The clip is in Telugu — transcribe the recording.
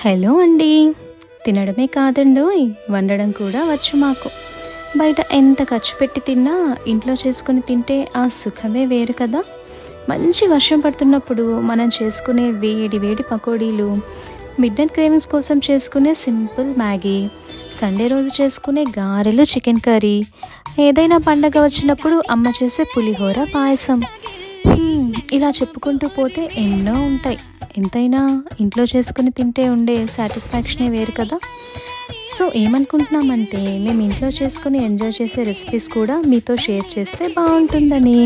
హలో అండి. తినడమే కాదండోయ్, వండడం కూడా వచ్చు మాకు. బయట ఎంత ఖర్చు పెట్టి తిన్నా ఇంట్లో చేసుకొని తింటే ఆ సుఖమే వేరు కదా. మంచి వర్షం పడుతున్నప్పుడు మనం చేసుకునే వేడి వేడి పకోడీలు, మిడ్ నైట్ క్రేవింగ్స్ కోసం చేసుకునే సింపుల్ మ్యాగీ, సండే రోజు చేసుకునే గారెలు, చికెన్ కర్రీ, ఏదైనా పండగ వచ్చినప్పుడు అమ్మ చేసే పులిహోర పాయసం, ఇలా చెప్పుకుంటూ పోతే ఎన్నో ఉంటాయి. ఎంతైనా ఇంట్లో చేసుకుని తింటే ఉండే సాటిస్ఫాక్షనే వేరు కదా. సో ఏమనుకుంటున్నామంటే మేము ఇంట్లో చేసుకుని ఎంజాయ్ చేసే రెసిపీస్ కూడా మీతో షేర్ చేస్తే బాగుంటుందని.